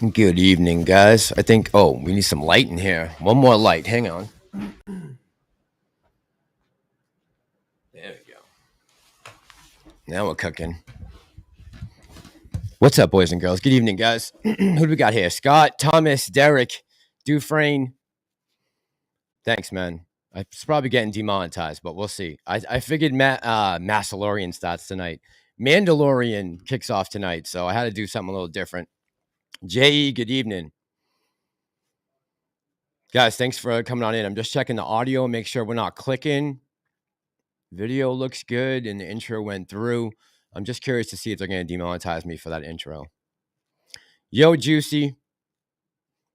Good evening, guys. I think, we need some light in here. One more light. Hang on. There we go. Now we're cooking. What's up, boys and girls? Good evening, guys. Who do we got here? Scott, Thomas, Derek, Dufresne. Thanks, man. It's probably getting demonetized, but we'll see. I figured Massalorian starts tonight. Mandalorian kicks off tonight, so I had to do something a little different. J.E., good evening. Guys, thanks for coming on in. I'm just checking the audio, make sure we're not clicking. Video looks good, and the intro went through. I'm just curious to see if they're going to demonetize me for that intro. Yo, Juicy.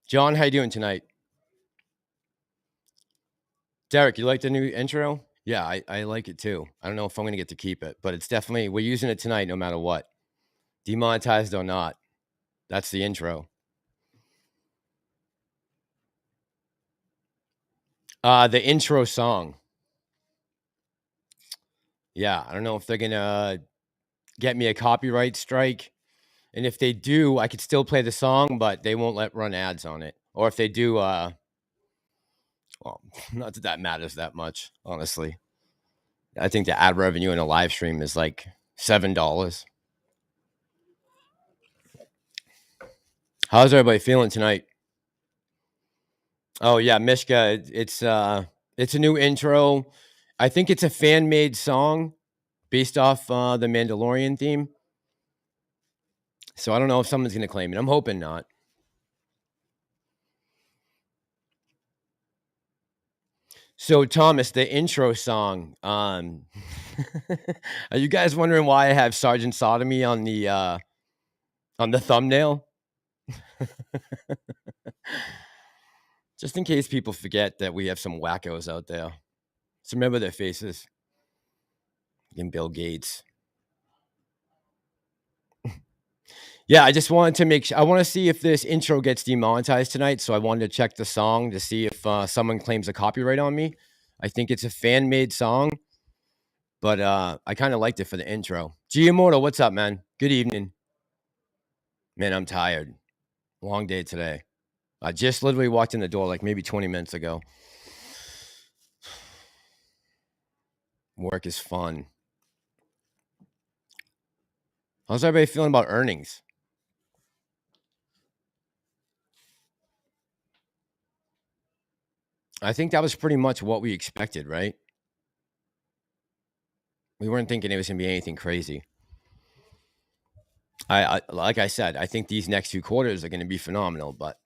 John, how you doing tonight? Derek, you like the new intro? Yeah, I like it too. I don't know if I'm going to get to keep it, but it's definitely, we're using it tonight no matter what. Demonetized or not. That's the intro. The intro song. Yeah, I don't know if they're going to get me a copyright strike. And if they do, I could still play the song, but they won't let run ads on it. Or if they do, well, not that that matters that much, honestly. I think the ad revenue in a live stream is like $7. How's everybody feeling tonight? Oh yeah, Mishka, it's a new intro. I think it's a fan made song based off the Mandalorian theme. So I don't know if someone's gonna claim it. I'm hoping not. So Thomas, the intro song. Are you guys wondering why I have Sergeant Sodomy on the thumbnail? Just in case people forget that we have some wackos out there. So remember their faces. And Bill Gates. Yeah, I just wanted to make sure. I want to see if this intro gets demonetized tonight. So I wanted to check the song to see if someone claims a copyright on me. I think it's a fan made song, but I kind of liked it for the intro. Giamoto, what's up, man? Good evening. Man, I'm tired. Long day today. I just literally walked in the door like maybe 20 minutes ago. Work is fun. How's everybody feeling about earnings? I think that was pretty much what we expected, right? We weren't thinking it was going to be anything crazy. I like I said, I think these next 2 quarters are going to be phenomenal, but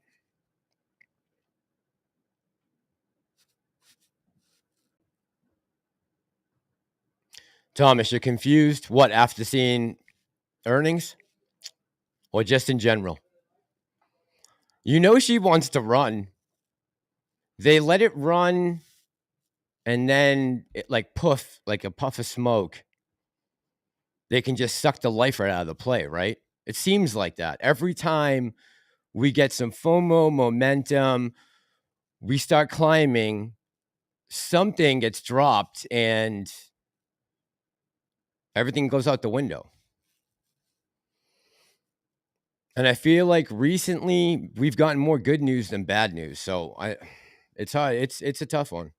Thomas, you're confused? What, after seeing earnings? Or just in general? You know she wants to run. They let it run, and then it like poof, like a puff of smoke. They can just suck the life right out of the play, right? It seems like that. Every time we get some FOMO momentum, we start climbing, something gets dropped, and everything goes out the window. And I feel like recently we've gotten more good news than bad news. So it's hard. It's a tough one.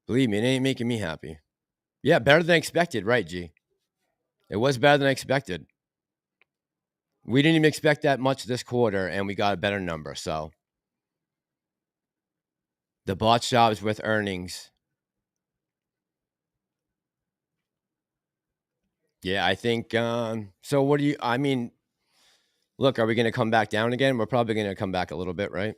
Believe me, it ain't making me happy. Yeah, better than expected, right, G? It was better than expected. We didn't even expect that much this quarter, and we got a better number. So the bot jobs with earnings. Yeah, I think so. What do you? I mean, look, are we going to come back down again? We're probably going to come back a little bit, right?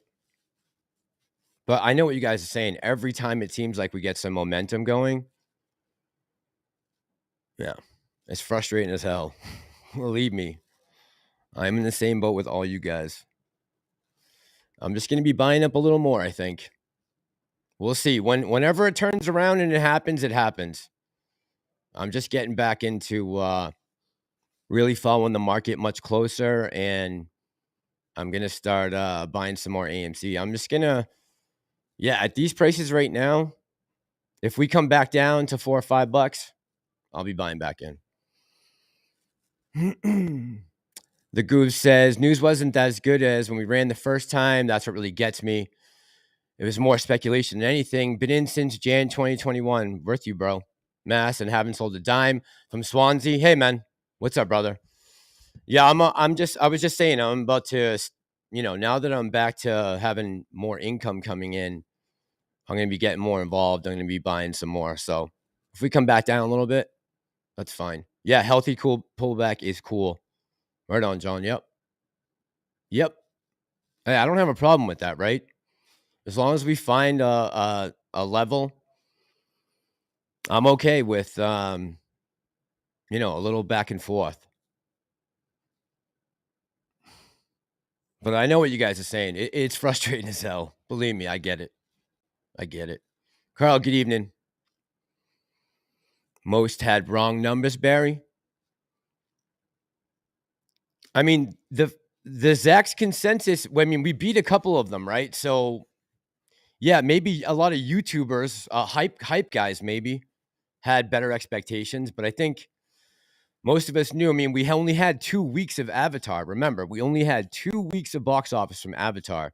But I know what you guys are saying. Every time it seems like we get some momentum going, yeah, it's frustrating as hell. Believe me, I'm in the same boat with all you guys. I'm just going to be buying up a little more, I think. We'll see. Whenever it turns around and it happens, it happens. I'm just getting back into really following the market much closer, and I'm going to start buying some more AMC. I'm just going to, yeah, at these prices right now, if we come back down to $4 or $5, I'll be buying back in. The Goose says, news wasn't as good as when we ran the first time. That's what really gets me. It was more speculation than anything. Been in since Jan 2021. Worth you, bro. Mass and haven't sold a dime from Swansea. Hey, man. What's up, brother? Yeah, I was just saying, I'm about to, now that I'm back to having more income coming in, I'm going to be getting more involved. I'm going to be buying some more. So if we come back down a little bit, that's fine. Yeah, healthy, cool pullback is cool. Right on, John. Yep. Hey, I don't have a problem with that, right? As long as we find a level, I'm okay with a little back and forth. But I know what you guys are saying. It's frustrating as hell. Believe me, I get it. Carl, good evening. Most had wrong numbers, Barry. I mean, the Zach's consensus, we beat a couple of them, right? So, yeah, maybe a lot of YouTubers, hype guys maybe, had better expectations. But I think most of us knew. We only had 2 weeks of Avatar. Remember, we only had 2 weeks of box office from Avatar.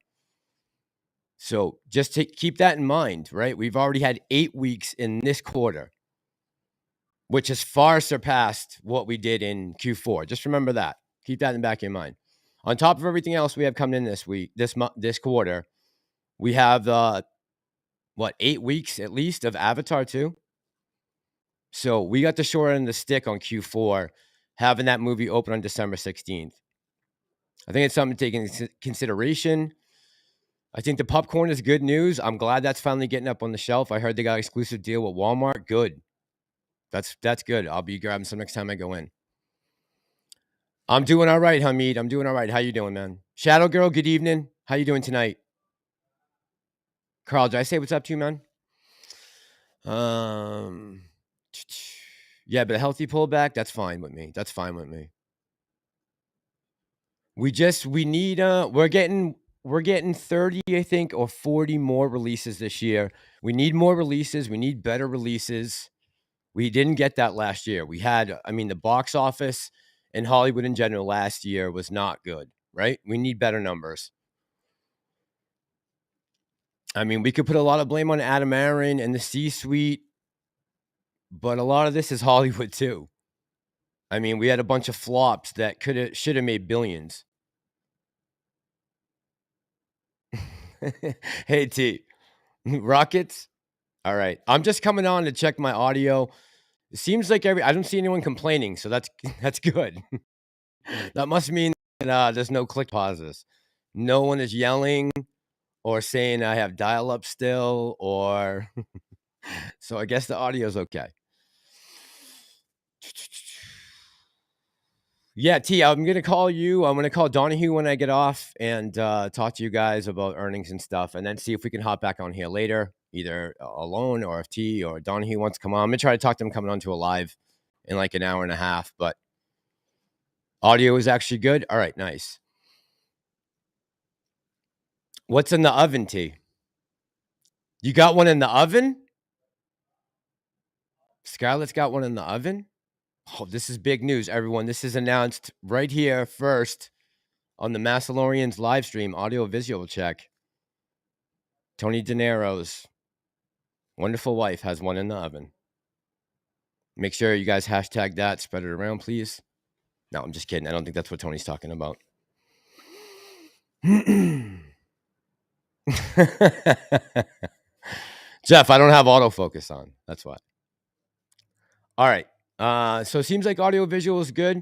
So just keep that in mind, right? We've already had 8 weeks in this quarter, which has far surpassed what we did in Q4. Just remember that. Keep that in the back of your mind. On top of everything else we have coming in this quarter, we have 8 weeks at least of Avatar 2. So we got the short end of the stick on Q4, having that movie open on December 16th. I think it's something to take into consideration. I think the popcorn is good news. I'm glad that's finally getting up on the shelf. I heard they got an exclusive deal with Walmart. Good. That's good. I'll be grabbing some next time I go in. I'm doing all right, Hamid. I'm doing all right. How you doing, man? Shadow Girl, good evening. How you doing tonight? Carl, did I say what's up to you, man? Yeah, but a healthy pullback, that's fine with me. We need we're getting 30, I think, or 40 more releases this year. We need more releases. We need better releases. We didn't get that last year. We had, the box office in Hollywood in general last year was not good, right? We need better numbers. We could put a lot of blame on Adam Aaron and the C-suite, but a lot of this is Hollywood too. We had a bunch of flops that should have made billions. Hey, T. Rockets? All right. I'm just coming on to check my audio. It seems like I don't see anyone complaining, so that's good. That must mean that there's no click pauses. No one is yelling or saying I have dial-up still, or so I guess the audio's okay. Yeah, T, I'm going to call you. I'm going to call Donahue when I get off and talk to you guys about earnings and stuff, and then see if we can hop back on here later, either alone or if T or Donahue wants to come on. I'm going to try to talk to him coming onto a live in like an hour and a half, but audio is actually good. All right, nice. What's in the oven, T? You got one in the oven? Scarlett's got one in the oven? Oh, this is big news, everyone. This is announced right here first on the Massalorian's live stream, audio visual check. Tony De Niro's wonderful wife has one in the oven. Make sure you guys hashtag that, spread it around, please. No, I'm just kidding. I don't think that's what Tony's talking about. Jeff, I don't have autofocus on. That's why. All right. So it seems like audio visual is good.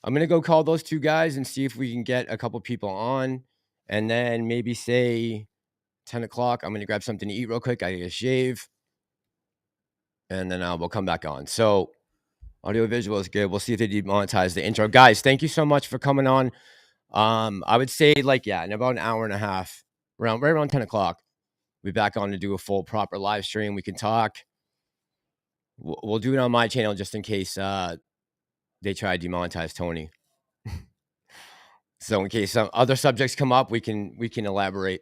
I'm going to go call those two guys and see if we can get a couple people on. And then maybe say 10 o'clock, I'm going to grab something to eat real quick. I get a shave. And then we'll come back on. So audio visual is good. We'll see if they demonetize the intro. Guys, thank you so much for coming on. I would say in about an hour and a half, right around 10 o'clock, we'll be back on to do a full proper live stream. We can talk. We'll do it on my channel just in case they try to demonetize Tony. So in case some other subjects come up, we can elaborate.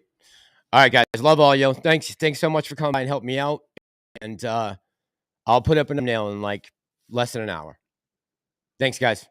All right, guys. Love all you. Thanks so much for coming by and helping me out. And I'll put up a thumbnail in like less than an hour. Thanks, guys.